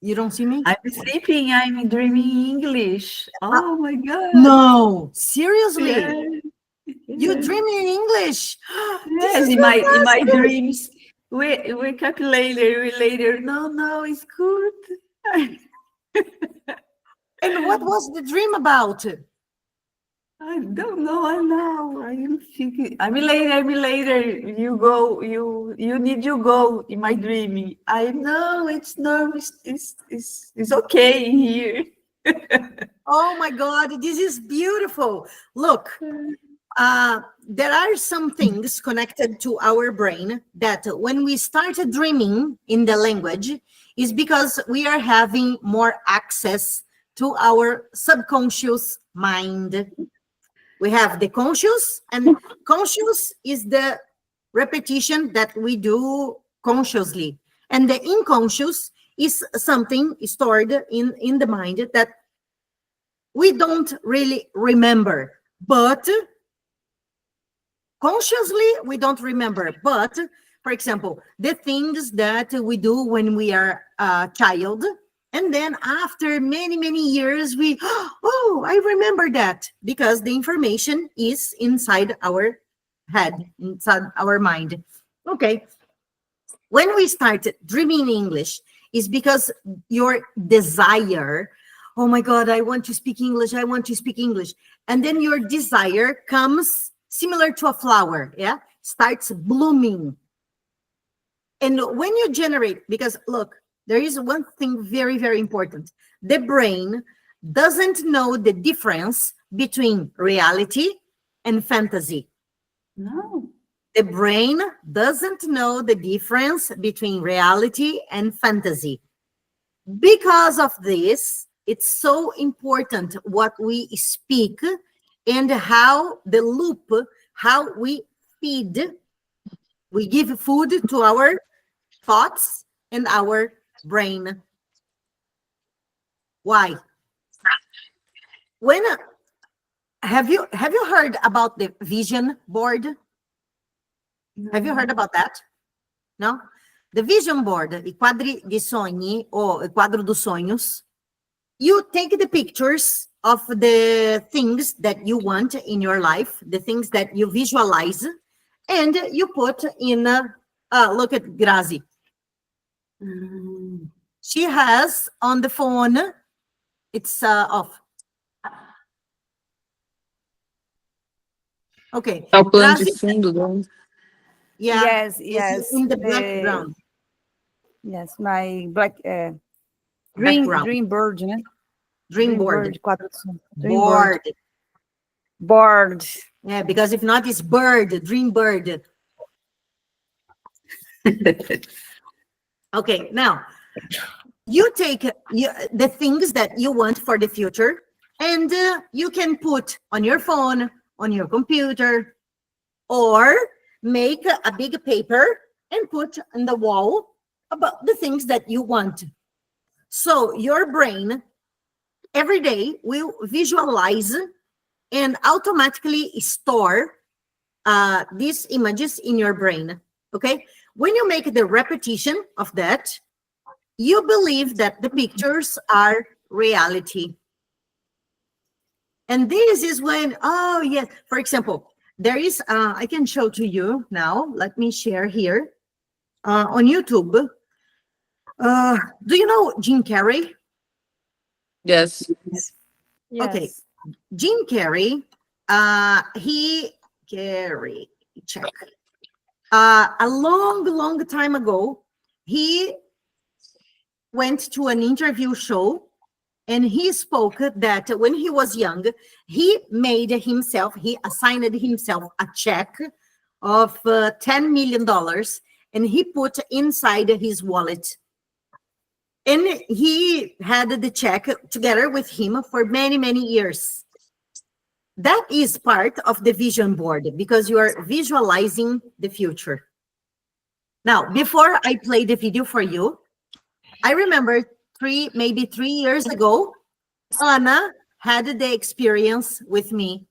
You don't see me? I'm sleeping. I'm dreaming English. Oh my God. No, seriously. Yes. You Yes. dream in English. This Yes, is in my fantastic. dreams. Wake up later. No, it's good. And what was the dream about? I don't know now. I am thinking. I mean later. You go in my dreaming. I know it's no. It's okay here. Oh my God, this is beautiful. Look, there are some things connected to our brain that when we start dreaming in the language is because we are having more access to our subconscious mind. We have the conscious, and conscious is the repetition that we do consciously. And the unconscious is something stored in the mind that we don't really remember. But consciously, we don't remember. But, for example, the things that we do when we are a child, and then after many, many years, we, oh, I remember that because the information is inside our head, inside our mind. Okay. When we start dreaming English, is because your desire, oh my God, I want to speak English, I want to speak English. And then your desire comes similar to a flower, yeah, starts blooming. And when you generate, because look, there is one thing very, very important. The brain doesn't know the difference between reality and fantasy. No. The brain doesn't know the difference between reality and fantasy. Because of this, it's so important what we speak and how the loop, how we feed, we give food to our thoughts and our brain. Why? When have you heard about the vision board? Have you heard about that? No? The vision board, i quadri di sogni o il quadro dos sonhos, you take the pictures of the things that you want in your life, the things that you visualize, and you put in, look at Grazi. She has on the phone, it's off. Okay. É o plano de Grazi, fundo do. yeah, Yes, is yes. in the background. Yes, my black Background. dream bird, né? Dream board. quadro de som. Dream Board. Board. Yeah, because if not, it's bird, dream bird. Okay, now you take the things that you want for the future, and you can put on your phone, on your computer, or make a big paper and put on the wall about the things that you want. So your brain every day will visualize and automatically store these images in your brain. Okay, when you make the repetition of that, you believe that the pictures are reality. And this is when, oh yes, for example, there is, I can show to you now. Let me share here on YouTube. Do you know Jim Carrey? Yes. Yes. Okay. Jim Carrey, check. A long time ago, he went to an interview show and he spoke that when he was young, he assigned himself a check of $10 million and he put inside his wallet. And he had the check together with him for many, many years. That is part of the vision board because you are visualizing the future. Now, before I play the video for you, I remember maybe 3 years ago, Anna had the experience with me.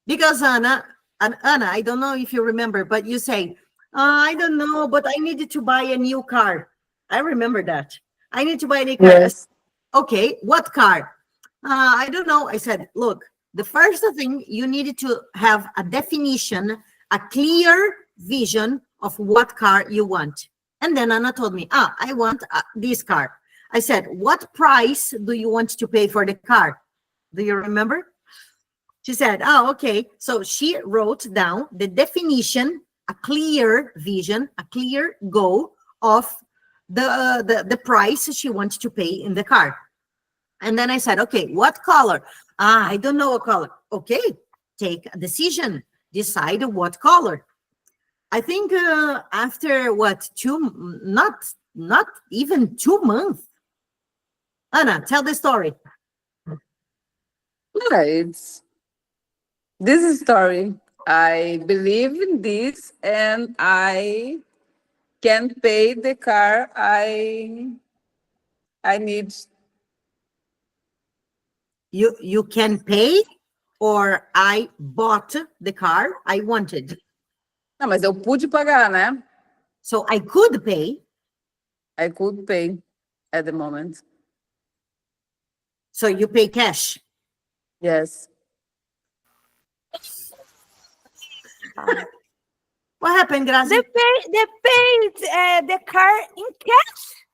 Because Anna, I don't know if you remember, but you say, I don't know, but I needed to buy a new car. I remember that. I need to buy a new car. I Yes. said, okay, what car? I don't know. I said, look, the first thing you needed to have a definition, a clear vision of what car you want. And then Anna told me, I want this car. I said, what price do you want to pay for the car? Do you remember? She said, okay. So she wrote down the definition, a clear vision, a clear goal of the price she wants to pay in the car. And then I said, okay, what color? I don't know a color. Okay, take a decision. Decide what color. I think after what, not even 2 months. Anna, tell the story. Yeah, it's this story. I believe in this, and I can pay the car I need. You can pay, or I bought the car I wanted. Não, mas eu pude pagar, né? So I could pay. I could pay at the moment. So you pay cash. Yes. What happened, Grazi? They paid the car in cash.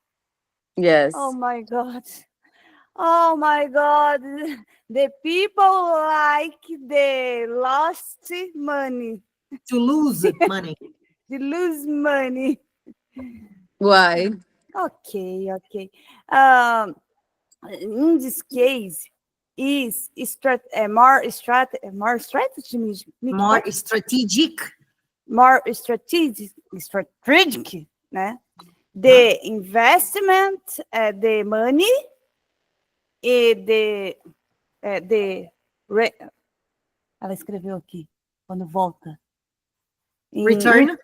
Yes. Oh my God. Oh my God. The people like the lost money. To lose money. They lose money. Why? Okay. In this case, is more strategy, More strategic. more strategic, né? The investment, the money, e ela escreveu aqui, quando volta. Return.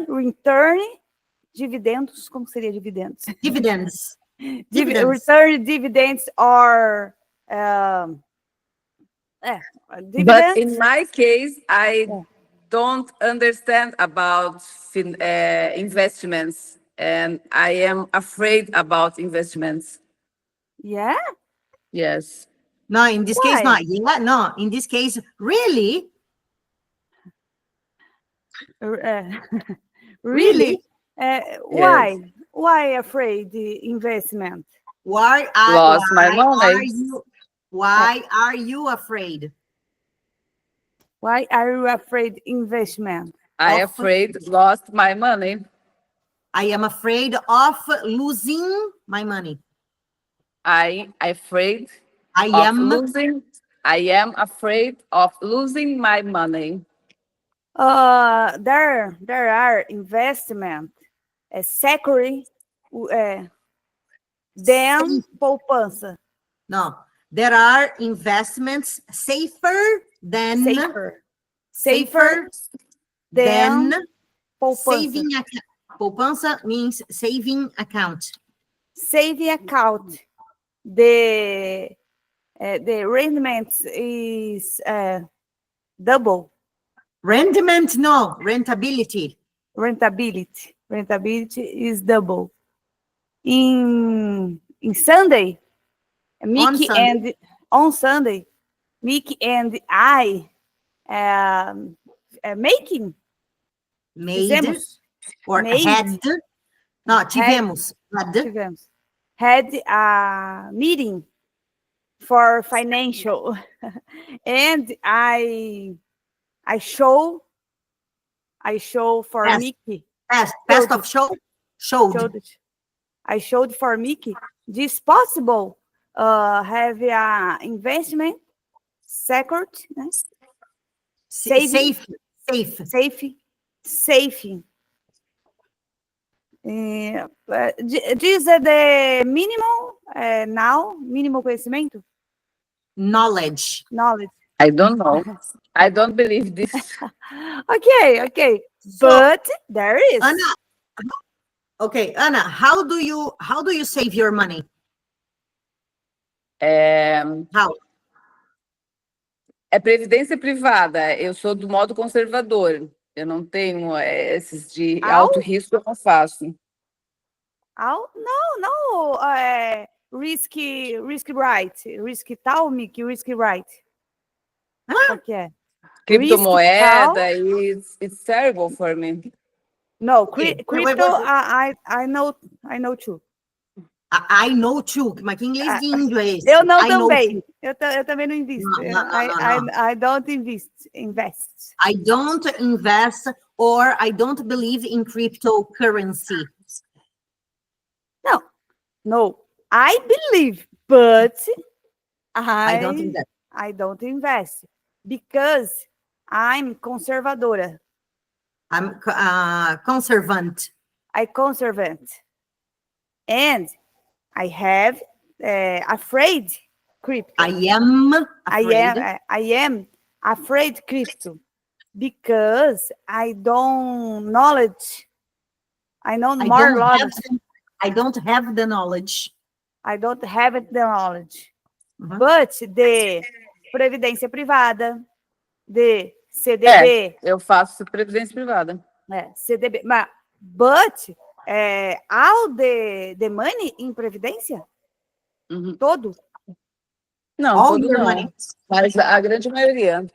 Return, dividendos, como seria dividendos? Dividends. Return dividends or But dividends. in my case, I don't understand about investments, and I am afraid about investments. Yeah. Yes. No, in this case, Why? not. Yeah, no, in this case, really? Really? Yes. Why afraid the investment? Why Lost my money. are you afraid? Why are you afraid investment? I Of- afraid lost my money. I am afraid of losing my money. I afraid I of am losing. I am afraid of losing my money. There are investment security than poupança. no. There are investments safer than Safer than than poupança. saving account. Poupança means saving account. Saving account. The arrangement is double. Rendement, no. Rentability. Rentability is double. In Sunday, Mickey Sunday. on Sunday, Mickey and I making Made fizemos, or made. had. No, tivemos. Had a meeting for financial, and I show for Yes. Mickey. Best of show. Showed. I showed for Mickey. This possible have a investment secure, né? Safe. Safe. This is the mínimo conhecimento? Knowledge. I don't know. I don't believe this. Okay. So, But there is. Anna, how do you save your money? How? É previdência privada. Eu sou do modo conservador. Eu não tenho esses de alto risco, eu não faço. Oh, no. Risky right. Risky tal, Mickey, risky right. Qual que é? Criptomoeda, it's terrible for me. No, Okay, wait, crypto, wait. I know too. I know too, mas que inglês de inglês. Eu não I know também. too. Eu também não invisto. Não. I don't invest. I don't invest or I don't believe in cryptocurrency. No, I believe, but I don't invest. I don't invest because I'm conservadora. I'm conservant. I conservant. And I have afraid crypto. I am afraid. I am afraid crypto because I don't knowledge. I know I more don't knowledge. I don't have the knowledge. I don't have the knowledge. Mhm. But the previdência privada, de CDB, Eu faço previdência privada. CDB, but all the money em previdência? Uhum. Todo? Não, All todo your não. money. Mas a grande maioria.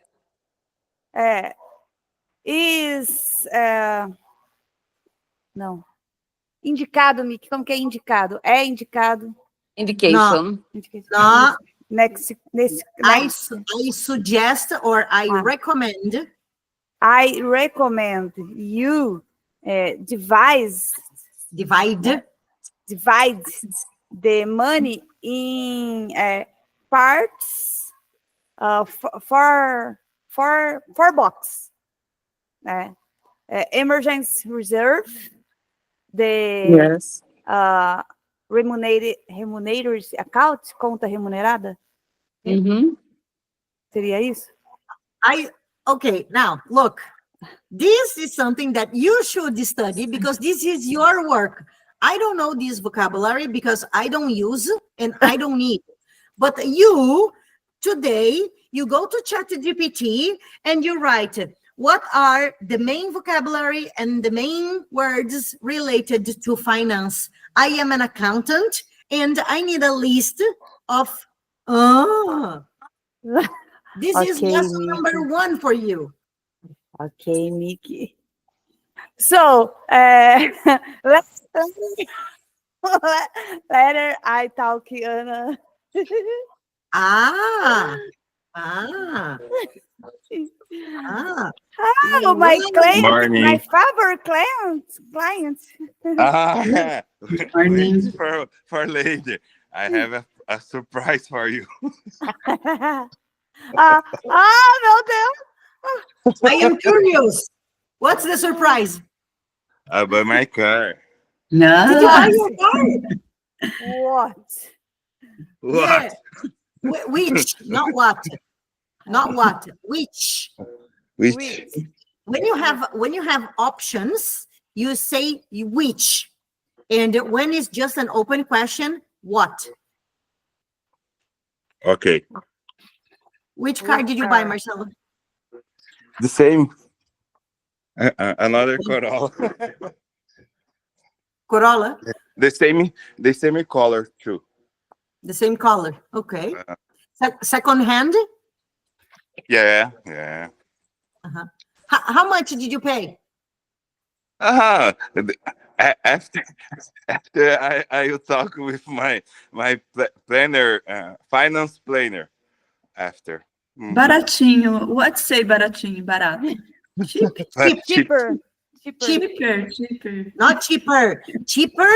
Não. Indicado, Mickey, como que é indicado? É indicado. Indication. No, Next. I suggest or I Ah. recommend I recommend you divide the money in parts for box. Emergency reserve, the Yes. remunerators account, conta remunerada, Uhum. seria isso? okay, now look, this is something that you should study because this is your work. I don't know this vocabulary because I don't use and I don't need. But you, today, you go to ChatGPT and you write, what are the main vocabulary and the main words related to finance? I am an accountant and I need a list of, this is Okay, lesson Mickey. number 1 for you. Okay, Mickey. So, later I talk, Ana. Oh, my client, Morning. my favorite client. Wait for later. I have a surprise for you. Meu Deus. I am curious. What's the surprise? About my car. Did you buy your car? What? What? Yeah. Which? Not what. Not what. Which? Which? When you have options, you say which. And when it's just an open question, what? Okay. Which car did you buy, Marcelo? The same. Another Corolla. Corolla? the same color too. The same color. Okay. Second hand? Yeah. How much did you pay? After I will talk with my planner, finance planner. After. Baratinho. What say baratinho? Barato. Cheap. Cheaper. Cheaper. Not cheaper. Cheaper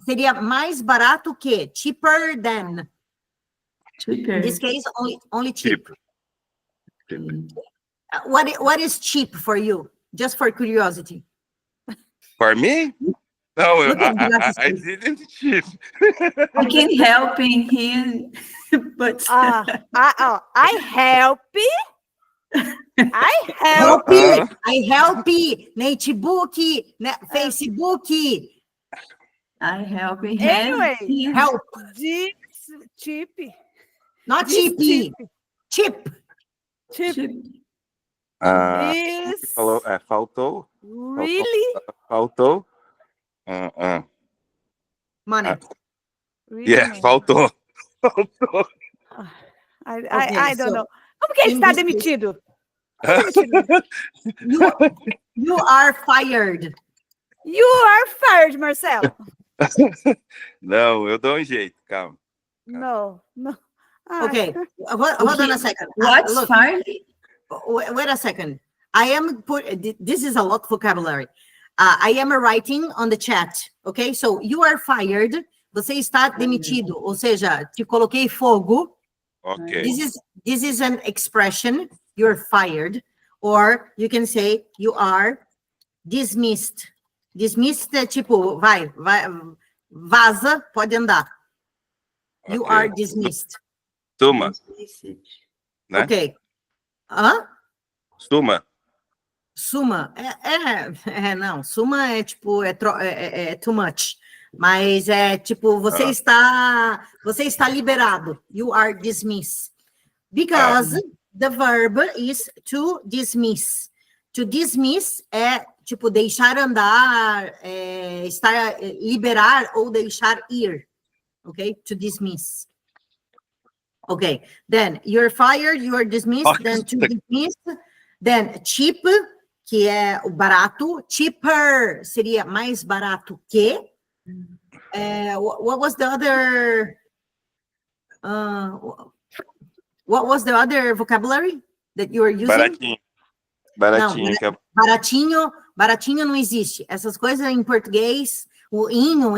seria mais barato que. Cheaper than. In this case, only cheap. What is cheap for you? Just for curiosity. For me? No, Look at glasses, I please. didn't cheat. I can help in here, but I help. I help. Notebook, Facebook. I help in Anyway. Help. This cheap. Not This cheapy. Cheap. Is Faltou. really Faltou. Money. Really? Yeah, faltou. Faltou. I don't so know. Como que ele in está this case- demitido? Está demitido. you are fired. You are fired, Marcelo. Não, eu dou um jeito, calma. No, no. Ai, Okay, hold on a second. What's Look, fine? wait a second. I am this is a lot of vocabulary. I am writing on the chat. Okay, so you are fired. Você está demitido. Ou seja, te coloquei fogo. Ok. This is an expression. You're fired, or you can say you are dismissed. Dismissed é tipo, vai, vaza, pode andar. You Ok. are dismissed. Suma, né? Ok. Hã? Suma. Suma. Não. Suma é tipo, é too much. Mas é tipo, você está liberado. You are dismissed. Because the verb is to dismiss. To dismiss é tipo deixar andar, liberar ou deixar ir. Ok? To dismiss. Okay. Then you're fired, you are dismissed, then to dismiss, then cheap, que é o barato. Cheaper seria mais barato que. What was the other what was the other vocabulary that you were using? Baratinho. Baratinho. Não, baratinho não existe. Essas coisas em português, o inho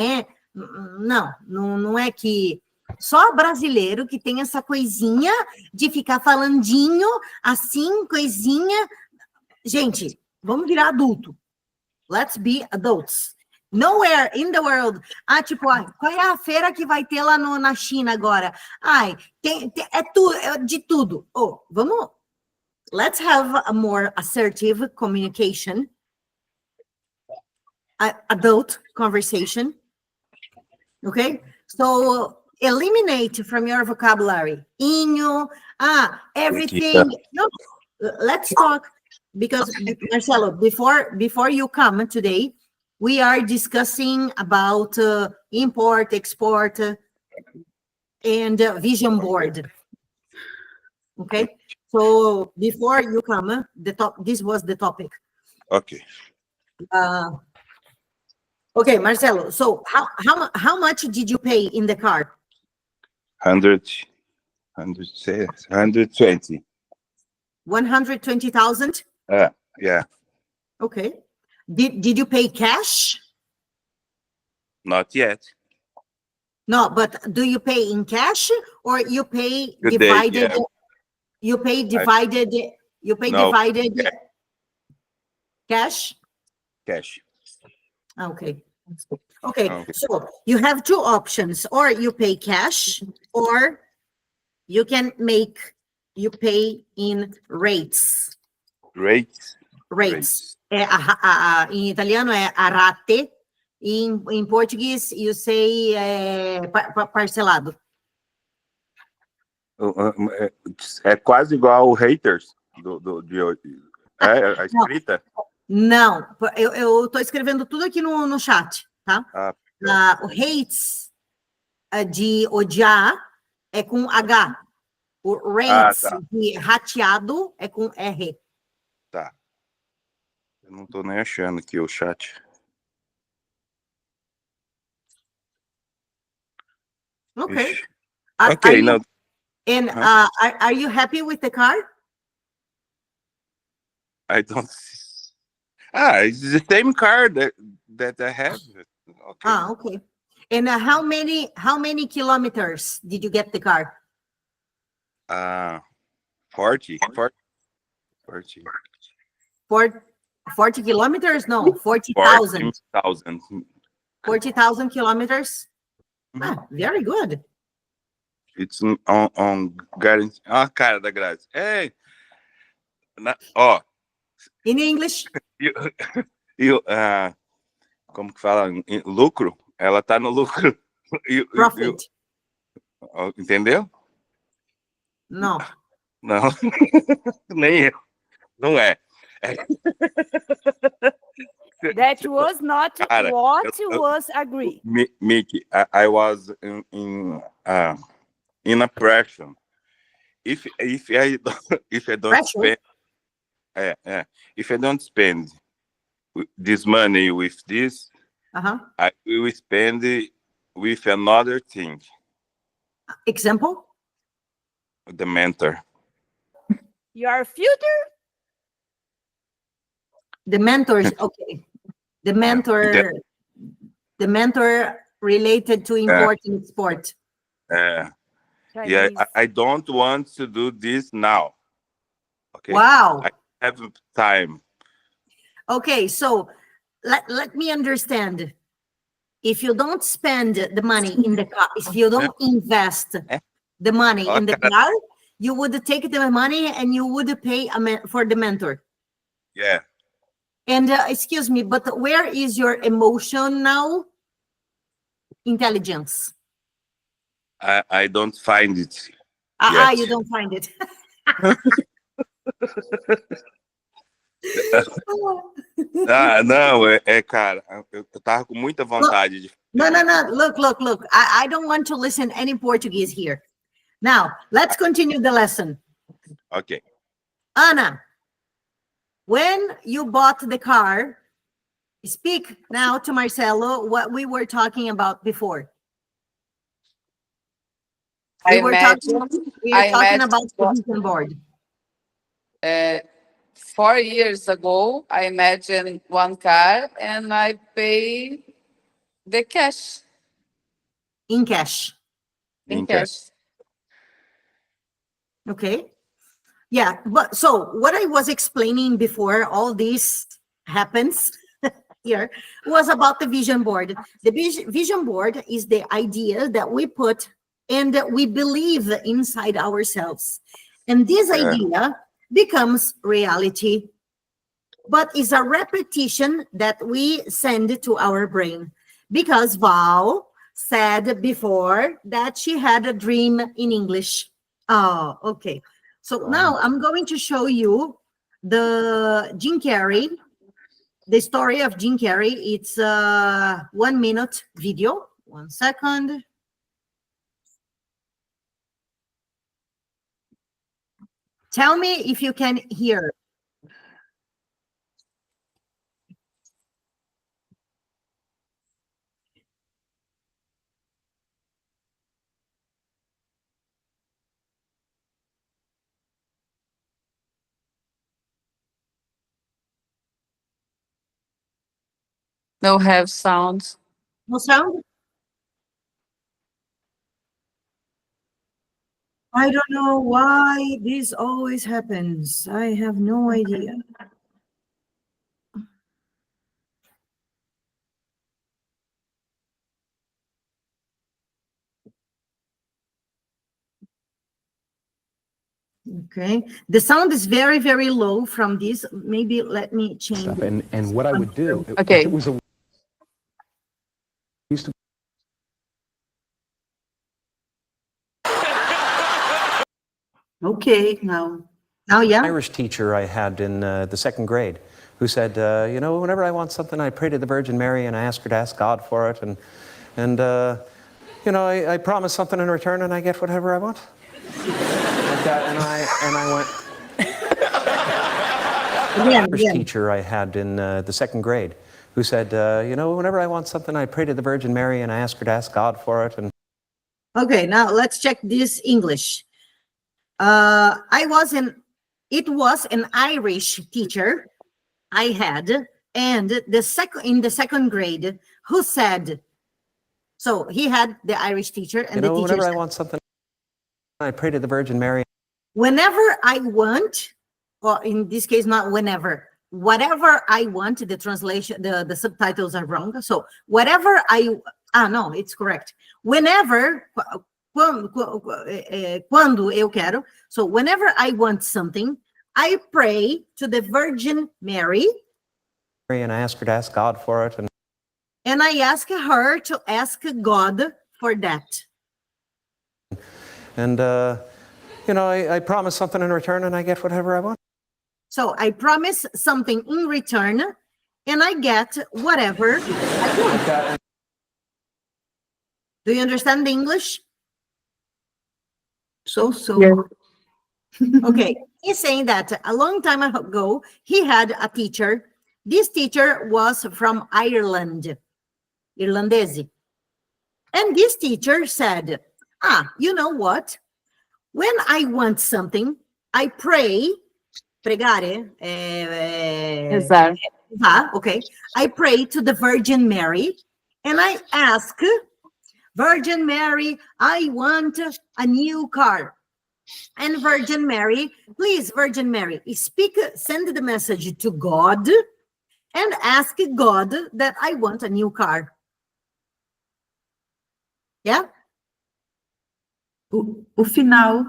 não é que só brasileiro que tem essa coisinha de ficar falandinho assim, coisinha. Gente, vamos virar adulto. Let's be adults. Nowhere in the world. Tipo, qual é a feira que vai ter lá na China agora? É de tudo. Vamos. Let's have a more assertive communication. Adult conversation. Okay? So eliminate from your vocabulary. Inho, everything. No, let's talk because Marcelo, before you come today, we are discussing about import, export, and vision board. Okay, so before you come, this was the topic. Ok. Okay, Marcelo. So how much did you pay in the car? 120. 120,000. Yeah. Okay. Did you pay cash? Not yet. No, but do you pay in cash or you pay Good day, divided? yeah. You pay divided. You pay No, divided cash. Cash. Okay. Okay. So you have two options: or you pay cash, or you pay in rates. Rates. Rates. Em italiano é a rate. Em português, you say parcelado. É quase igual ao haters de hoje. A escrita? Não, eu tô escrevendo tudo aqui no chat, tá? O hates de odiar é com H. O rates de rateado é com R. Tá. Eu não tô nem achando aqui o chat. Okay. Ixi. Okay, no. And are you happy with the car? I don't see. It's the same car that I have. Okay. Okay. And how many kilometers did you get the car? 40. 40 kilometers? No, 40,000. 40,000. 40,000 kilometers? Very good. It's on guarantee. Cara da Grazi. Hey. In English? Como que fala? Lucro? Ela tá no lucro. Profit. Entendeu? Não. Não. Nem eu. Não é. That was not Cara, what eu- was agreed. Mickey, I was in a pressure. If I if I don't Pressure. spend, if I don't spend this money with this, Uh-huh. I will spend it with another thing. Example? The mentor. Your future? The mentors. Okay. The mentor. The mentor related to Uh, important sport. uh, yeah, Chinese. I don't want to do this now. Okay, Wow. I have time. Okay, so let me understand. If you don't spend the money in the car, if you don't invest the money in the Okay. car, you would take the money and you would pay for the mentor. Yeah, And excuse me, but where is your emotion now? Intelligence. I don't find it Ah, yet. you don't find it. Não, cara, eu tava com muita vontade de No, fazer no, isso. no. Look. I don't want to listen any Portuguese here. Now, let's continue the lesson. Ok. Ana, when you bought the car, speak now to Marcelo what we were talking about before. I We were talking about imagine the vision board. 4 years ago, I imagined one car and I pay the cash In cash. in Okay. cash. Okay. Yeah, but so what I was explaining before all this happens here was about the vision board. The vision board is the idea that we put and that we believe inside ourselves. And this Yeah. idea becomes reality, but is a repetition that we send to our brain. Because Val said before that she had a dream in English. Oh, okay. So now I'm going to show you the Jim Carrey, the story of Jim Carrey. It's a 1 minute video. 1 second. Tell me if you can hear. No have sound. No sound? I don't know why this always happens. I have no idea. Okay. The sound is very, very low from this. Maybe let me change stuff. it. And what I would do, Okay. it was a used to Okay, now. Now, yeah. Irish teacher I had in the second grade who said, whenever I want something, I pray to the Virgin Mary and I ask her to ask God for it. I promise something in return and I get whatever I want. Like that. And I went, Irish Again. teacher I had in the second grade who said, whenever I want something, I pray to the Virgin Mary and I ask her to ask God for it. And Okay, now let's check this English. It was an Irish teacher I had, and in the second grade, who said, so he had the Irish teacher and the teacher whenever I said, want something, I pray to the Virgin Mary. whenever I want, or in this case, not whenever, whatever I want, the translation, the subtitles are wrong. So whatever no, it's correct. Whenever, quando eu quero, so whenever I want something, I pray to the Virgin Mary, And I ask her to ask God for it. and I ask her to ask God for that. And I promise something in return and I get whatever I want. So I promise something in return, and I get whatever I want. Do you understand the English? So. Okay, he's saying that a long time ago, he had a teacher. This teacher was from Ireland, Irlandese. And this teacher said, you know what? When I want something, I pray, pregare, Rezar. okay. I pray to the Virgin Mary, and I ask, Virgin Mary, I want a new car. And Virgin Mary, please, Virgin Mary, send the message to God and ask God that I want a new car. Yeah? O final.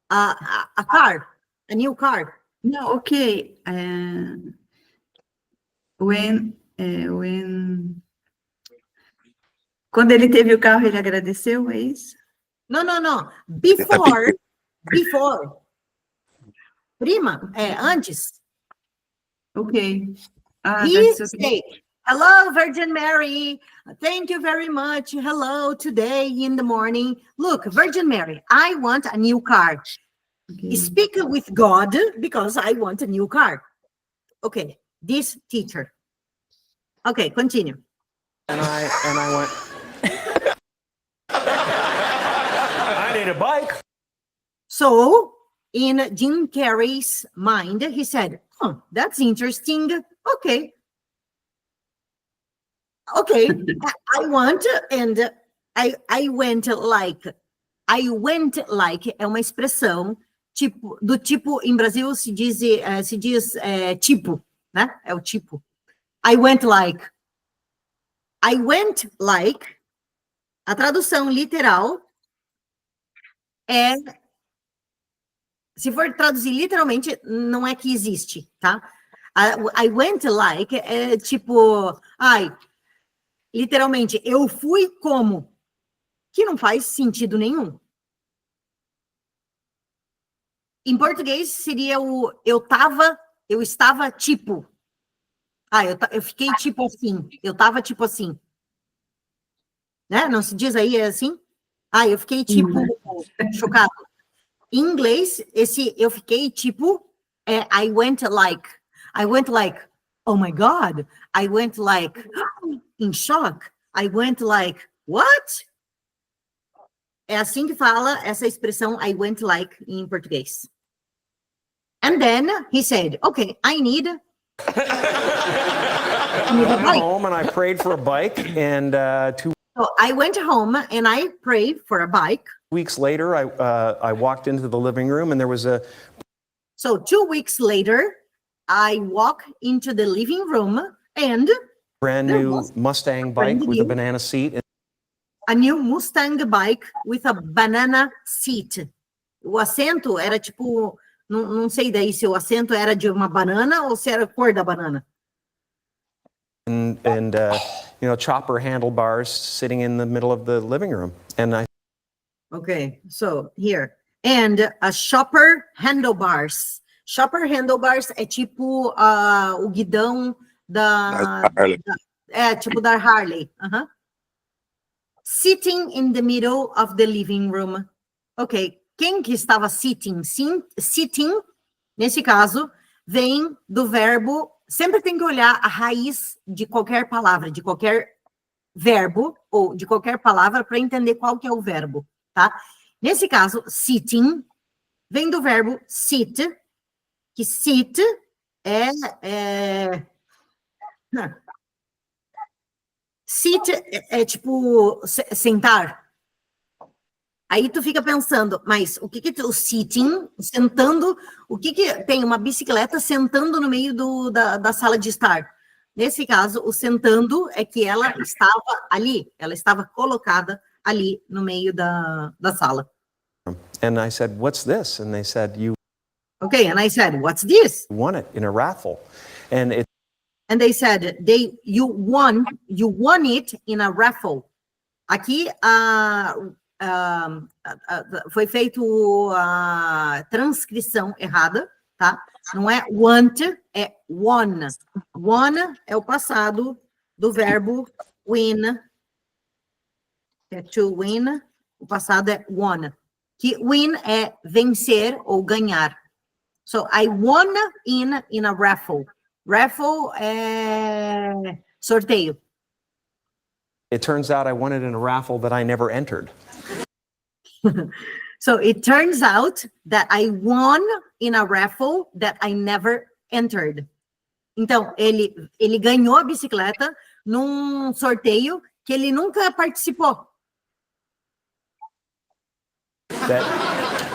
A car, a new car. Não, ok. Quando ele teve o carro, ele agradeceu, é isso? No. Before. Prima, antes. Ok. He That's okay. said, hello, Virgin Mary. Thank you very much. Hello, today in the morning. Look, Virgin Mary, I want a new car. Okay. Speak with God because I want a new car. Okay, this teacher. Okay, continue. And I went, I need a bike. So, in Jim Carrey's mind, he said, that's interesting. Okay, I want, and I went like é uma expressão do tipo, em Brasil se diz tipo, né? É o tipo. I went like, a tradução literal é, se for traduzir literalmente, não é que existe, tá? I went like é tipo, literalmente, eu fui como, que não faz sentido nenhum. Em português seria eu estava tipo. Eu fiquei tipo assim, eu tava tipo assim. Né? Não se diz aí assim? Eu fiquei tipo chocado. Em inglês, esse eu fiquei tipo, I went like, oh my God, I went like, in shock, I went like, what? É assim que fala essa expressão I went like em português. And then he said, okay, I need a bike. Home and I prayed for a bike, and 2 So I went home and I prayed for a bike. weeks later, I walked into the living room and there was a So 2 weeks later, I walk into the living room and brand There new was Mustang brand bike with a new. banana seat. a new Mustang bike with a banana seat. O assento era tipo, não sei daí se o assento era de uma banana ou se era a cor da banana. And chopper handlebars sitting in the middle of the living room. And I Okay, so here. And a shopper handlebars. Shopper handlebars é tipo o guidão da... Harley. tipo da Harley. Sitting in the middle of the living room. Ok, quem que estava sitting? Sitting, nesse caso, vem do verbo... Sempre tem que olhar a raiz de qualquer palavra, de qualquer verbo, ou de qualquer palavra, para entender qual que é o verbo, tá? Nesse caso, sitting, vem do verbo sit, que sit sit é tipo sentar. Aí tu fica pensando, mas o que o sitting, sentando, o que tem uma bicicleta sentando no meio da sala de estar? Nesse caso, o sentando é que ela estava ali, ela estava colocada ali no meio da sala. and I said, "What's this?" And they said, "You Okay, and I said, what's this? won it in a raffle." And it And they said, you won it in a raffle. Aqui, foi feito a transcrição errada, tá? Não é want, é won. Won é o passado do verbo win. É to win, o passado é won. Que win é vencer ou ganhar. So, I won in a raffle. Raffle é sorteio. It turns out I won it in a raffle that I never entered. So, it turns out that I won in a raffle that I never entered. Então, ele ganhou a bicicleta num sorteio que ele nunca participou. That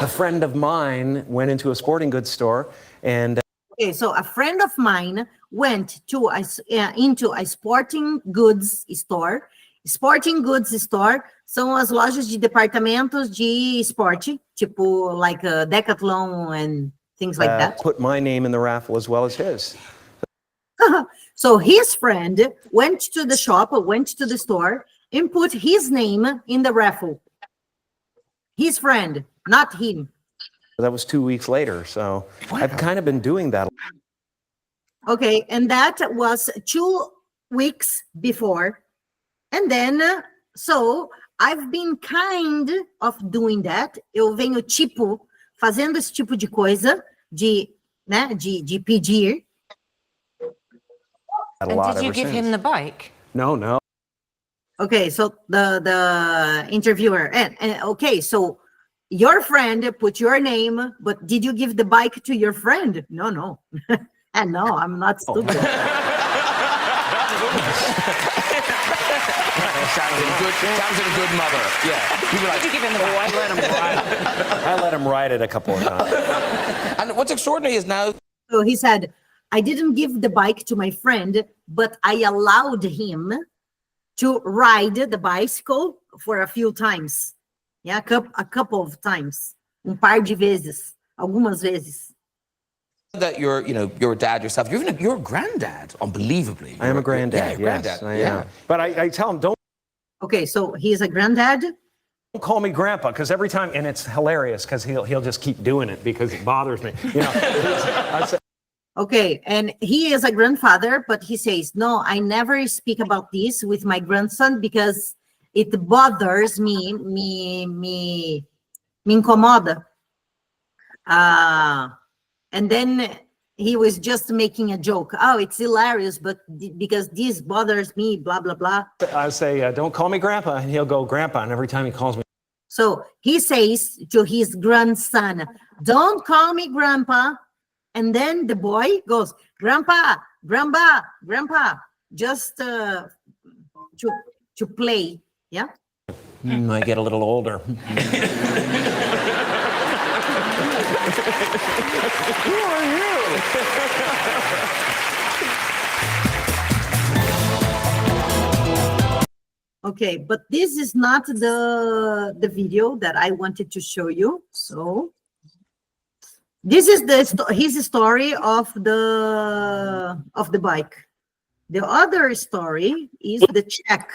a friend of mine went into a sporting goods store and Okay, so a friend of mine went to into a sporting goods store. Sporting goods store são as lojas de departamentos de esporte, tipo like a Decathlon and things like that. put my name in the raffle as well as his. So his friend went to the shop, went to the store, and put his name in the raffle. His friend, not him. That was 2 weeks later. So I've kind of been doing that. Okay, and that was 2 weeks before. And then, so I've been kind of doing that. Eu venho fazendo esse tipo de coisa, de pedir. A And lot did you ever give since. him the bike? No. Okay, so the interviewer, and okay, so your friend put your name, but did you give the bike to your friend? No. And no, I'm not stupid. Sounds like a good mother. Yeah. You'd be like, Did you give him the bike? I let him ride it a couple of times. and what's extraordinary is now So he said, I didn't give the bike to my friend, but I allowed him to ride the bicycle for a few times. Yeah, a couple of times. Par de vezes. Algumas vezes. that you're a dad yourself. You're a granddad, unbelievably. I am a granddad. Yeah, Yes, granddad. I yeah. am. But I tell him, don't Okay, so he is a granddad. call me grandpa, because every time, and it's hilarious because he'll just keep doing it because it bothers me. You know, I say, Okay, and he is a grandfather, but he says, no, I never speak about this with my grandson because it bothers me, me incomoda. And then he was just making a joke. Oh, it's hilarious, but because this bothers me, blah, blah, blah. I say, don't call me grandpa, and he'll go grandpa, and every time he calls me, So he says to his grandson, don't call me grandpa. And then the boy goes, grandpa, grandpa, grandpa, just to play. Yeah. I get a little older. Who are you? Okay, but this is not the video that I wanted to show you. So this is his story of the bike. The other story is the check.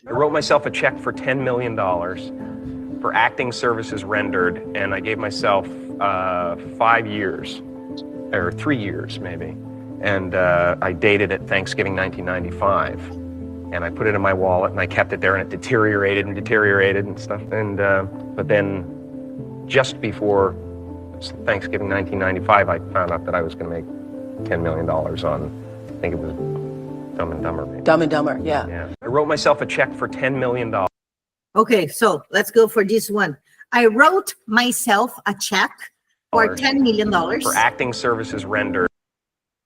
I wrote myself a check for $10 million for acting services rendered, and I gave myself 5 years, or 3 years maybe. And I dated it Thanksgiving 1995. And I put it in my wallet, and I kept it there, and it deteriorated and stuff. And but then, just before Thanksgiving 1995, I found out that I was going to make $10 million on, I think it was Dumb and Dumber. Maybe. Dumb and Dumber, yeah. Yeah. I wrote myself a check for $10 million. Okay, so let's go for this one. I wrote myself a check for $10 million. For acting services rendered.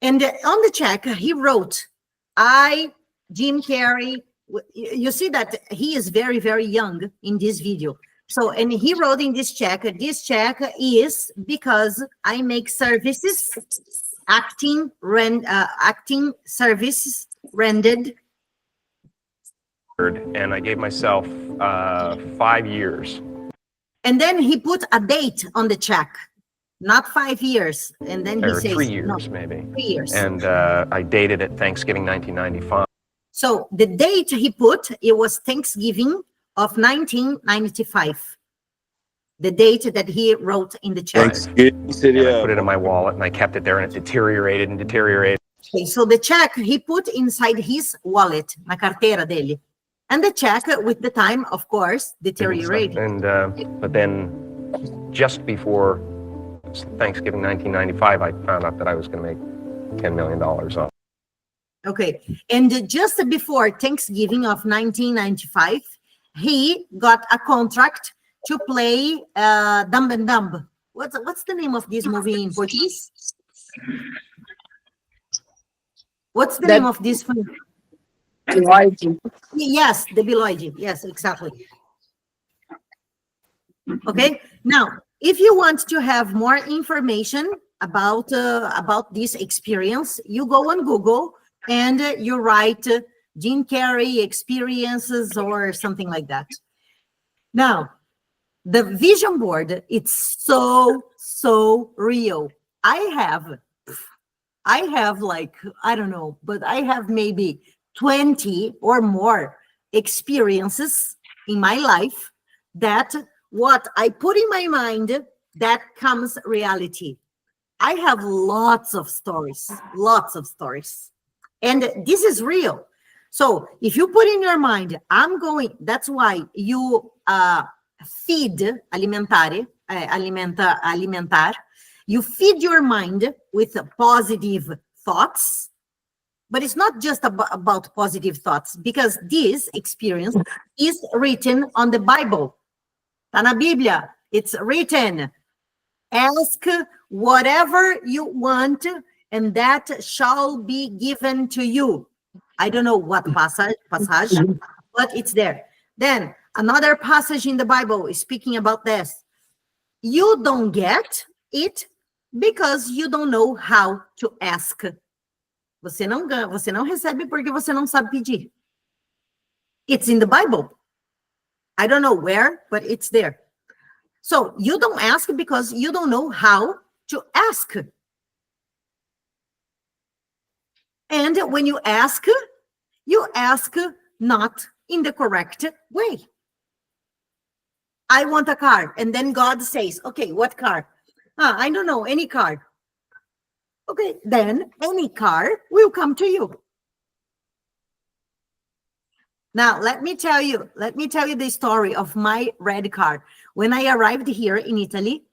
And on the check, he wrote, I, Jim Carrey. You see that he is very, very young in this video. So, and he wrote in this check is because I make services, acting services rendered. And I gave myself 5 years. And then he put a date on the check, not 5 years. And then he Or says, 3 years, no, maybe. 3 years. And I dated it Thanksgiving 1995. So the date he put, it was Thanksgiving of 1995. the date that he wrote in the check. Thanksgiving And City. I put it in my wallet and I kept it there and it deteriorated and deteriorated. Okay, so the check he put inside his wallet, na carteira dele. And the check with the time, of course, deteriorated. And but then just before Thanksgiving 1995, I found out that I was going to make $10 million off. Okay, and just before Thanksgiving of 1995, he got a contract to play Dumb and Dumb. What's the name of this movie in Portuguese? What's the name of this film? Yes, the Beloid. Yes, exactly. Okay, now if you want to have more information about this experience, you go on Google and you write Jim Carrey experiences or something like that. Now, the vision board, it's so real. I have like, I don't know, but I have maybe 20 or more experiences in my life that what I put in my mind, that comes reality. I have lots of stories. And this is real. So if you put in your mind, that's why you feed, alimentar, you feed your mind with positive thoughts. But it's not just about positive thoughts, because this experience is written on the Bible. Tá na Bíblia. It's written. Ask whatever you want, and that shall be given to you. I don't know what passage, but it's there. Then another passage in the Bible is speaking about this. You don't get it because you don't know how to ask. Você não recebe porque você não sabe pedir. It's in the Bible. I don't know where, but it's there. So you don't ask because you don't know how to ask. And when you ask not in the correct way. I want a car. And then God says, okay, what car? I don't know, any car. Okay, then any car will come to you. Now, let me tell you the story of my red car. When I arrived here in Italy,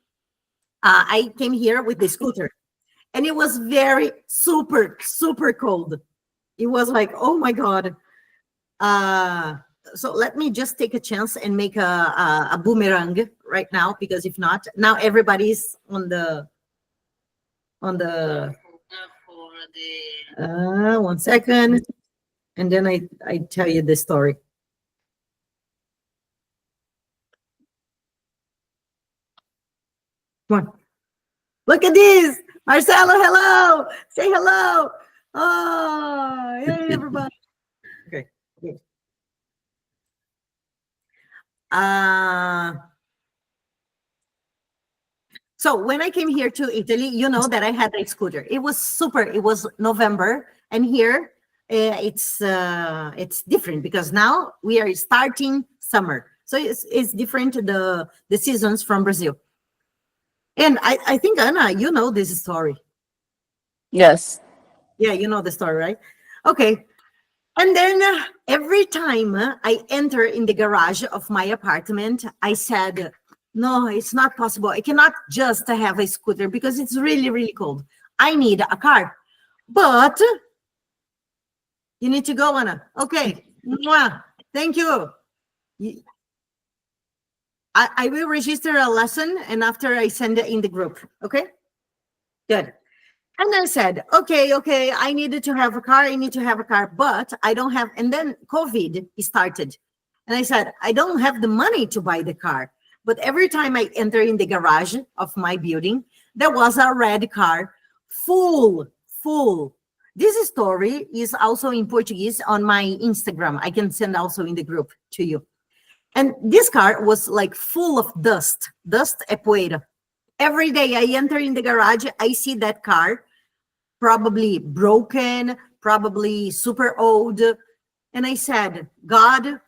I came here with the scooter, and it was very super cold. It was like, oh my God. So let me just take a chance and make a boomerang right now, because if not, now everybody's on the 1 second. And then I tell you the story. Come on. Look at this. Marcelo, hello. Say hello. Oh, hey, everybody. Okay. Good. So when I came here to Italy, you know that I had a scooter. It was super. It was November. And here, it's different because now we are starting summer, so it's different, the seasons from Brazil. And I think, Anna, you know this story. Yes. Yeah, you know the story, right? Okay. And then every time I enter in the garage of my apartment, I said, no, it's not possible. I cannot just have a scooter because it's really cold. I need a car. But you need to go, Anna. Okay. Mwah. Thank you. I will register a lesson, and after I send it in the group. Okay? Good. And I said, okay, I needed to have a car. I need to have a car, but I don't have. And then COVID started. And I said, I don't have the money to buy the car. But every time I enter in the garage of my building, there was a red car full. This story is also in Portuguese on my Instagram. I can send also in the group to you. And this car was like full of dust e poeira. Every day I enter in the garage, I see that car, probably broken, probably super old. And I said, God,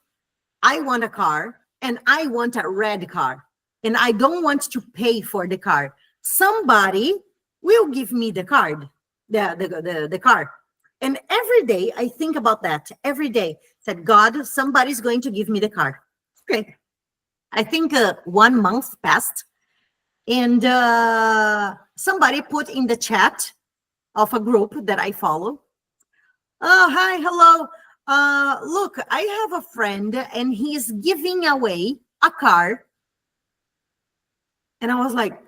I want a car, and I want a red car. and I don't want to pay for the car, somebody will give me the card, the car. And every day I think about that. Every day, said, God, somebody's going to give me the car. Okay. I think 1 month passed, and somebody put in the chat of a group that I follow. Oh, hi, hello. Look, I have a friend and he's giving away a car. And I was like,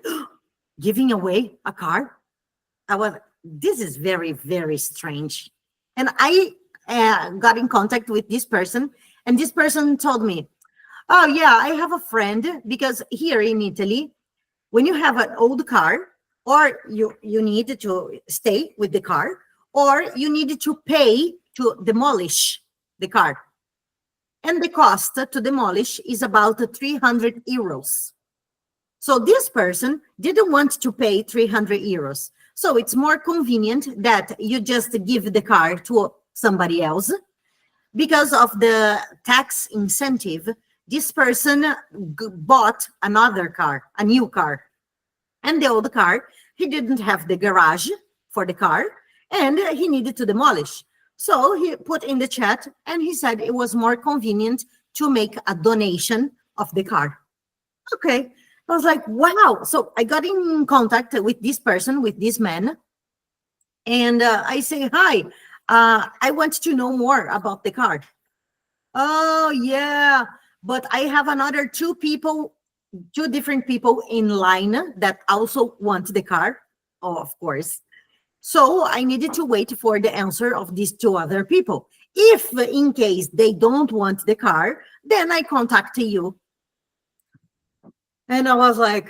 giving away a car? This is very, very strange. And I got in contact with this person, and this person told me, oh yeah, I have a friend, because here in Italy, when you have an old car, or you need to stay with the car, or you need to pay to demolish the car. And the cost to demolish is about 300 euros. So this person didn't want to pay 300 euros. So it's more convenient that you just give the car to somebody else. Because of the tax incentive, this person bought another car, a new car. And the old car, he didn't have the garage for the car, and he needed to demolish. So he put in the chat, and he said it was more convenient to make a donation of the car. Okay. I was like, wow. So I got in contact with this person, with this man. And I say, hi, I want to know more about the car. Oh, yeah. But I have another two different people in line that also want the car. Oh, of course. So I needed to wait for the answer of these two other people. If in case they don't want the car, then I contact you. And I was like,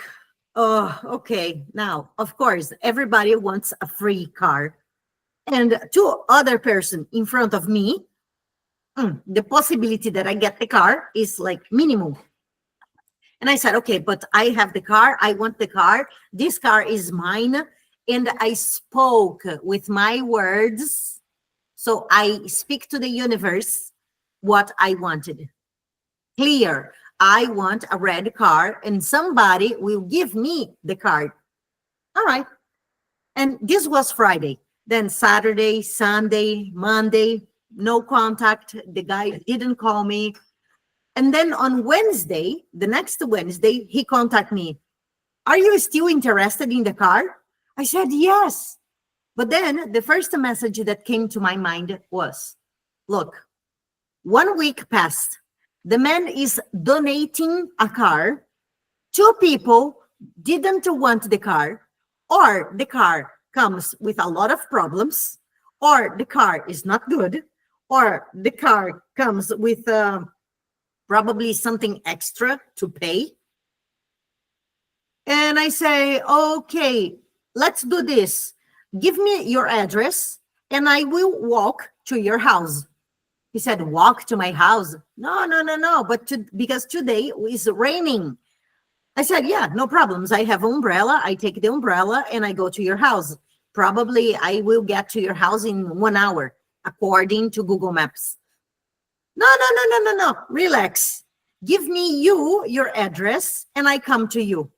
oh, okay. Now, of course, everybody wants a free car. And two other person in front of me, the possibility that I get the car is like minimum. And I said, okay, but I have the car. I want the car. This car is mine. And I spoke with my words. So I speak to the universe what I wanted. Clear. I want a red car, and somebody will give me the card. All right. And this was Friday. Then Saturday, Sunday, Monday, no contact. The guy didn't call me. And then on Wednesday, the next Wednesday, he contacted me. Are you still interested in the car? I said, yes. But then the first message that came to my mind was, look, 1 week passed. The man is donating a car. Two people didn't want the car, or the car comes with a lot of problems, or the car is not good, or the car comes with probably something extra to pay. And I say, okay, let's do this. Give me your address and I will walk to your house. He said, walk to my house. No. But because today is raining. I said, yeah, no problems. I have umbrella. I take the umbrella and I go to your house. Probably I will get to your house in 1 hour, according to Google Maps. No. Relax. Give me your address and I come to you.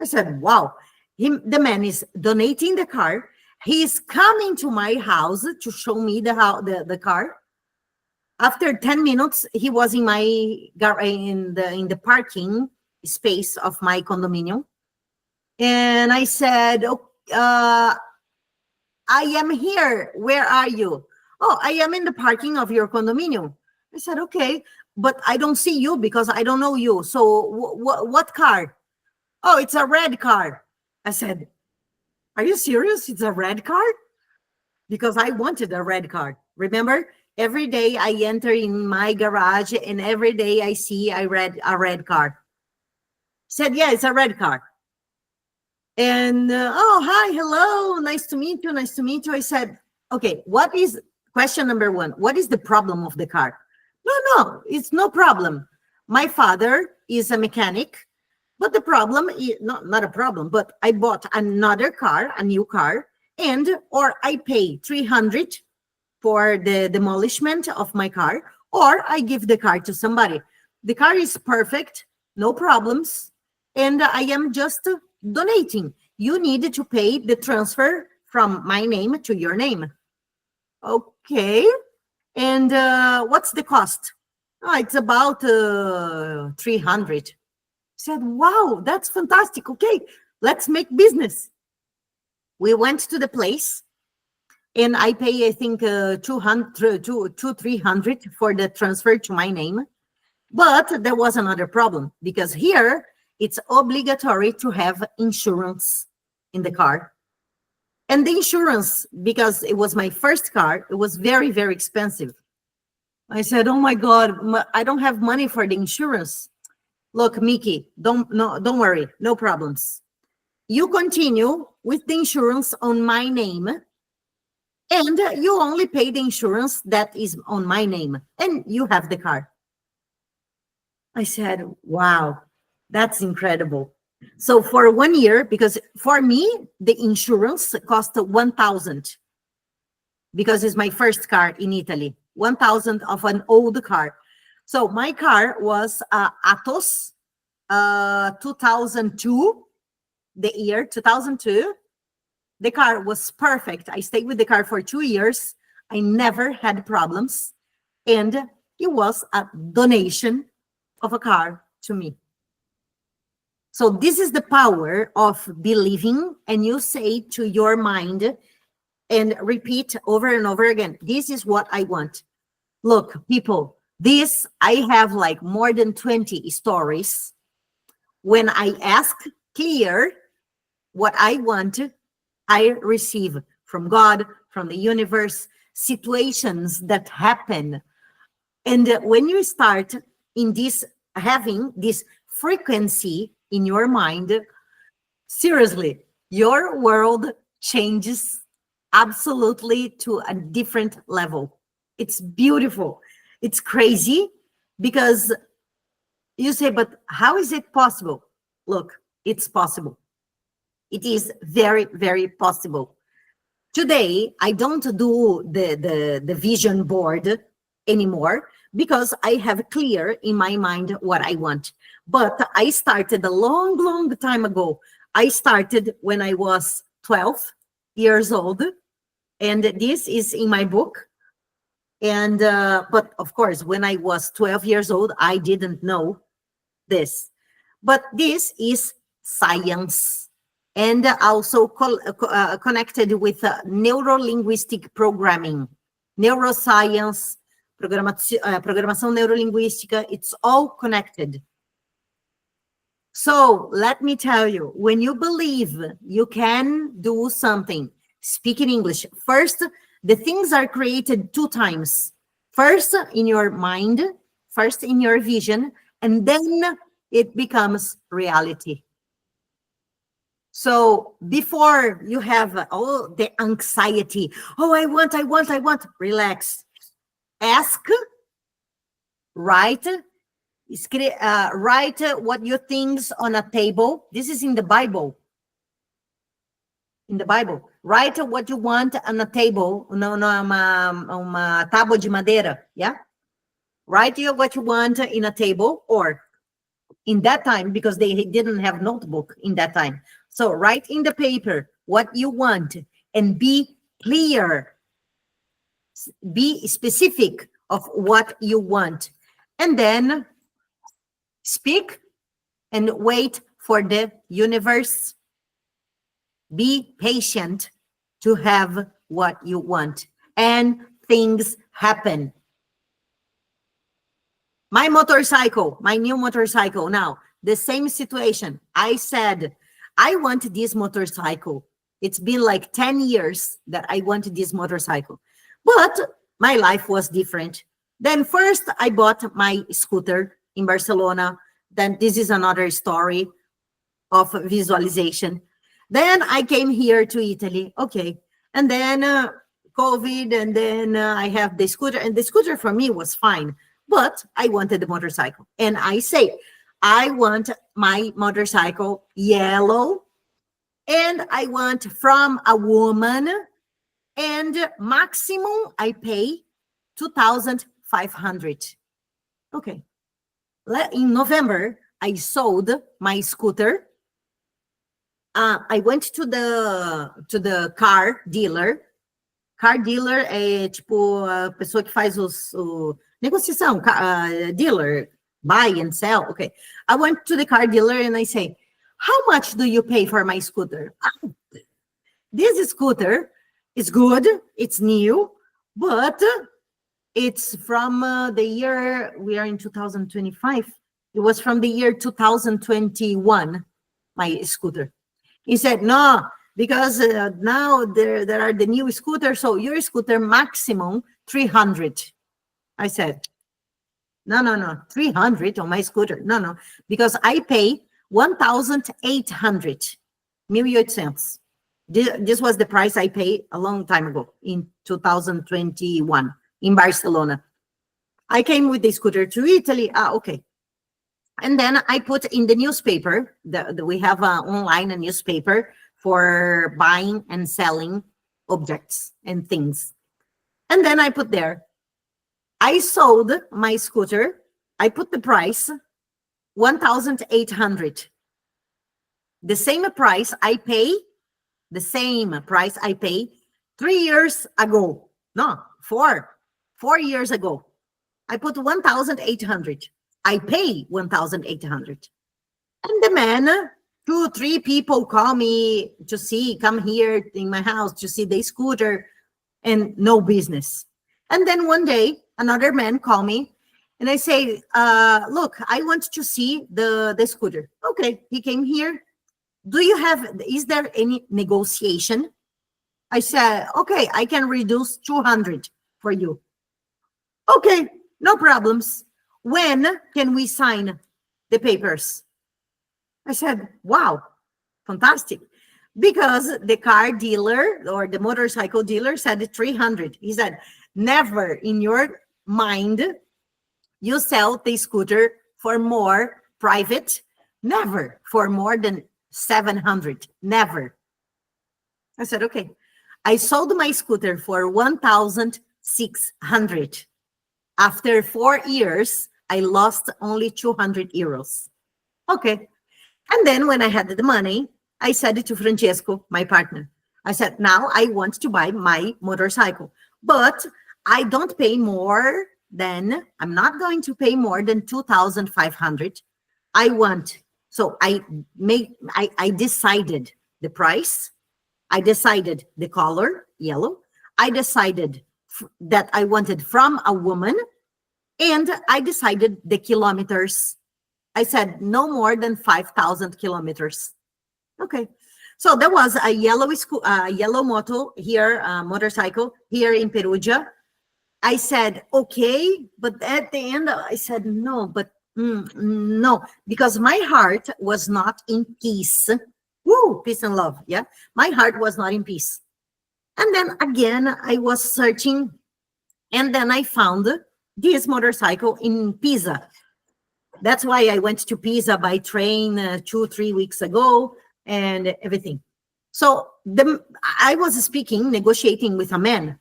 I said, wow. The man is donating the car. He is coming to my house to show me the car. After 10 minutes, he was in the parking space of my condominium. And I said, I am here. Where are you? Oh, I am in the parking of your condominium. I said, okay, but I don't see you because I don't know you. So what car? Oh, it's a red car. I said, are you serious? It's a red car? Because I wanted a red car. Remember, every day I enter in my garage and every day I see a red car. Said, yeah, it's a red car. And, oh, hi, hello, nice to meet you, nice to meet you. I said, okay, question number one, what is the problem of the car? No, it's no problem. My father is a mechanic, but the problem is not a problem, but I bought another car, a new car, or I pay 300 for the demolishment of my car, or I give the car to somebody. The car is perfect, no problems. and I am just donating. You need to pay the transfer from my name to your name. Okay. And what's the cost? Oh, it's about 300. I said, wow, that's fantastic. Okay, let's make business. We went to the place, and I pay, I think, 200 to 300 for the transfer to my name. But there was another problem, because here it's obligatory to have insurance in the car. And the insurance, because it was my first car, it was very, very expensive. I said, oh my God, I don't have money for the insurance. Look, Mickey, don't worry, no problems. You continue with the insurance on my name, and you only pay the insurance that is on my name, and you have the car. I said, wow, that's incredible. So for 1 year, because for me, the insurance cost 1,000, because it's my first car in Italy, 1,000 of an old car. So my car was Atos 2002, the year 2002. The car was perfect. I stayed with the car for 2 years. I never had problems. And it was a donation of a car to me. So this is the power of believing, and you say to your mind and repeat over and over again, this is what I want. Look, people, this, I have like more than 20 stories. When I ask clear what I want, I receive from God, from the universe, situations that happen. And when you start in this, having this frequency in your mind, seriously, your world changes absolutely to a different level. It's beautiful. It's crazy, because you say, but how is it possible? Look, it's possible. It is very, very possible. Today, I don't do the vision board anymore, because I have clear in my mind what I want. But I started a long, long time ago. I started when I was 12 years old, and this is in my book. And but of course, when I was 12 years old, I didn't know this. But this is science, and also connected with neuro-linguistic programming, neuroscience, programação neurolinguística. It's all connected. So let me tell you, when you believe you can do something, speak in English. First, the things are created 2 times. First in your mind, first in your vision, and then it becomes reality. So before you have all the anxiety, oh, I want, relax. Ask, write, write what you think on a table. This is in the Bible. In the Bible, write what you want on a table, uma tábua de madeira, yeah? Write what you want in a table, or in that time, because they didn't have notebook in that time. So write in the paper what you want, and be clear. Be specific of what you want. And then speak and wait for the universe. Be patient to have what you want, and things happen. My motorcycle, my new motorcycle now, the same situation. I said, I want this motorcycle. It's been like 10 years that I wanted this motorcycle, but my life was different. Then first I bought my scooter in Barcelona. Then this is another story of visualization. Then I came here to Italy, okay. And then COVID, and then I have the scooter, and the scooter for me was fine, but I wanted the motorcycle. And I say, I want my motorcycle yellow, and I want from a woman, and maximum I pay 2,500. Okay. In November, I sold my scooter. I went to the car dealer. Car dealer é tipo a pessoa que faz negociação, dealer, buy and sell. Okay. I went to the car dealer and I say, how much do you pay for my scooter? This scooter is good, it's new, but it's from the year, we are in 2025. It was from the year 2021, my scooter. He said, no, because now there are the new scooters, so your scooter maximum 300. I said, no, 300 on my scooter. No, because I pay 1,800, 1,800. This was the price I paid a long time ago in 2021 in Barcelona. I came with the scooter to Italy. Okay. And then I put in the newspaper, we have online a newspaper for buying and selling objects and things. And then I put there, I sold my scooter. I put the price, 1,800. The same price I pay 3 years ago. No, 4 years ago. I put 1,800. I pay 1,800. And the man, 2, 3 people call me to come here in my house to see the scooter, and no business. And then one day, another man call me and I say, look, I want to see the scooter. Okay, he came here. Is there any negotiation? I said, okay, I can reduce 200 for you. Okay, no problems. When can we sign the papers? I said, wow, fantastic. Because the car dealer or the motorcycle dealer said 300. He said, never in your mind you sell the scooter for more private, never for more than 700, never. I said, okay. I sold my scooter for 1,600. After 4 years, I lost only 200 euros. Okay. And then when I had the money, I said to Francesco, my partner, I said, now I want to buy my motorcycle, but I don't pay more than, I'm not going to pay more than 2,500. So I decided the price. I decided the color, yellow. I decided that I wanted from a woman, and I decided the kilometers. I said no more than 5,000 kilometers. Okay. So there was a yellow motorcycle here in Perugia. I said, okay, but at the end I said, no, no, because my heart was not in peace. Woo, peace and love. Yeah. My heart was not in peace. And then again, I was searching, and then I found this motorcycle in Pisa. That's why I went to Pisa by train 2-3 weeks ago and everything. So I was negotiating with a man.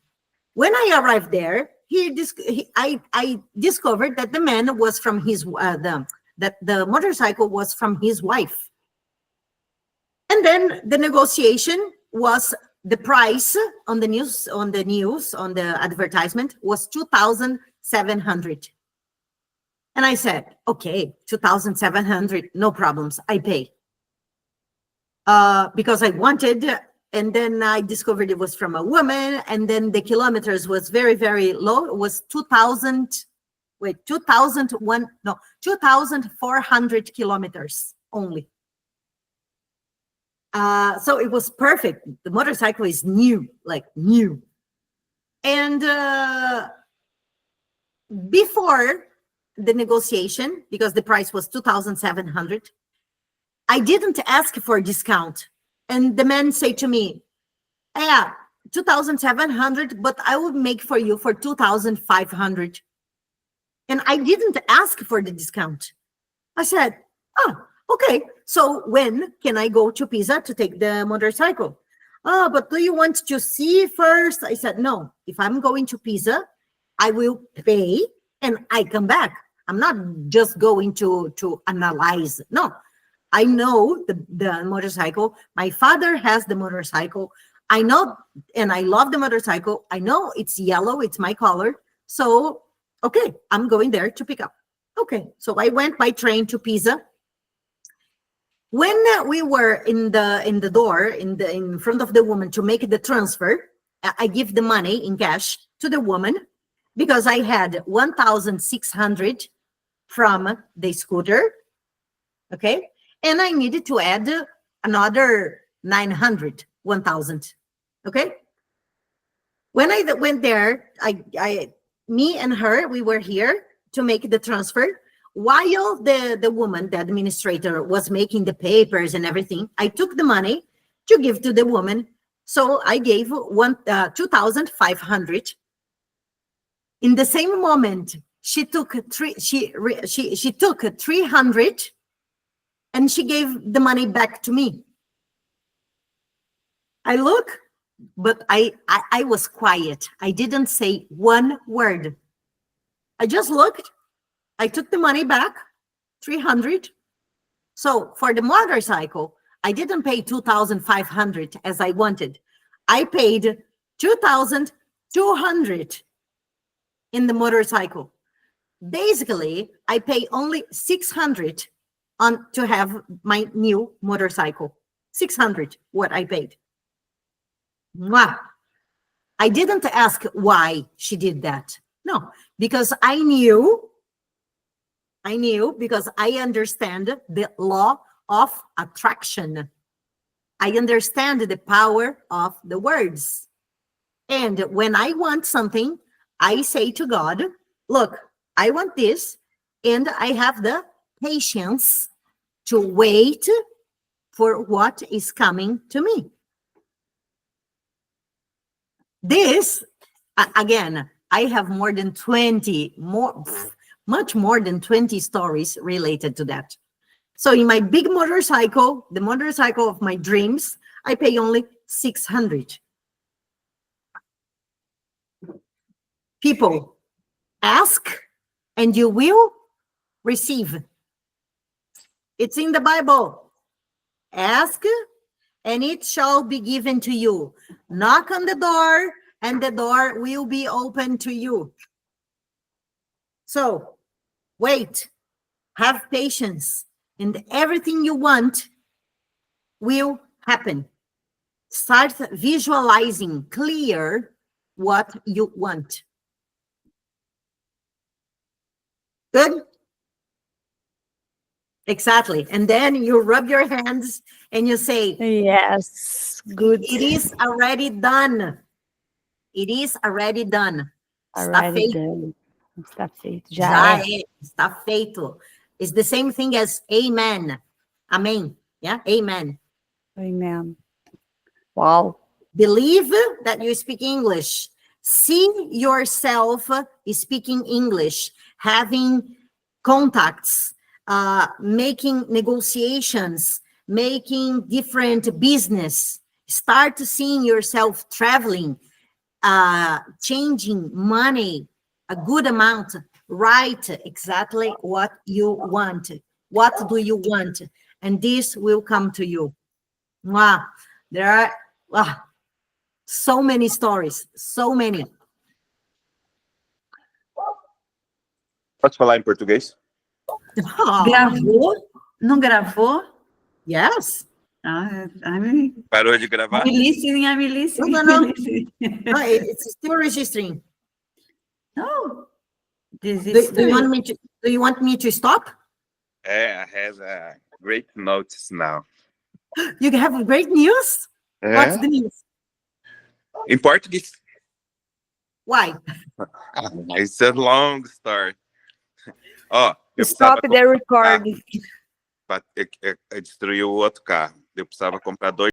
When I arrived there, I discovered that the man was from his, that the motorcycle was from his wife. And then the negotiation was, the price on the advertisement was 2,700. And I said, okay, 2,700, no problems, I pay. Because I wanted, and then I discovered it was from a woman, and then the kilometers was very, very low. It was 2,400 kilometers only. So it was perfect. The motorcycle is new, like new. And before the negotiation, because the price was 2,700, I didn't ask for a discount. And the man said to me, yeah, 2,700, but I will make for you for 2,500. And I didn't ask for the discount. I said, oh, okay. So when can I go to Pisa to take the motorcycle? Oh, but do you want to see first? I said, no, if I'm going to Pisa, I will pay and I come back. I'm not just going to analyze. No, I know the motorcycle. My father has the motorcycle. I know, and I love the motorcycle. I know it's yellow. It's my color. So, okay, I'm going there to pick up. Okay, so I went by train to Pisa. When we were in the door, in front of the woman to make the transfer, I give the money in cash to the woman because I had 1,600 from the scooter, okay? And I needed to add another 900, 1,000, okay? When I went there, me and her, we were here to make the transfer. While the woman, the administrator, was making the papers and everything, I took the money to give to the woman. So I gave 2,500. In the same moment, she took she took 300, and she gave the money back to me. I look, but I was quiet. I didn't say one word. I just looked. I took the money back, 300. So for the motorcycle, I didn't pay 2,500 as I wanted. I paid 2,200 in the motorcycle. Basically, I pay only 600 to have my new motorcycle. 600, what I paid. Wow. I didn't ask why she did that. No, because I knew because I understand the law of attraction. I understand the power of the words. And when I want something, I say to God, look, I want this, and I have the patience to wait for what is coming to me. This, again, I have more than 20, much more than 20 stories related to that. So in my big motorcycle, the motorcycle of my dreams, I pay only 600. People, ask and you will receive. It's in the Bible. Ask and it shall be given to you. Knock on the door and the door will be open to you. So wait, have patience, and everything you want will happen. Start visualizing clear what you want. Good? Exactly. And then you rub your hands and you say, Yes, good. it is already done. It is already done. Está Already feito. done. Está feito. Já Já é. é. Está feito. It's the same thing as amen. Amen. Yeah, amen. Amen. Wow. Believe that you speak English. See yourself speaking English, having contacts, making negotiations, making different business. Start seeing yourself traveling, changing money, a good amount. Write exactly what you want. What do you want? And this will come to you. Wow. There are so many stories, so many. Posso falar em português? Oh, Gravou? Não gravou? yes. I'm Parou de gravar? listening, I'm listening. No. No, it's still registering. No, this Do, is do you want me to stop? I have great notes now. You have great news? What's the news? Em português. Why? It's a long story. Ó, eu Stop precisava the recording. destruir o outro carro. Eu precisava comprar 2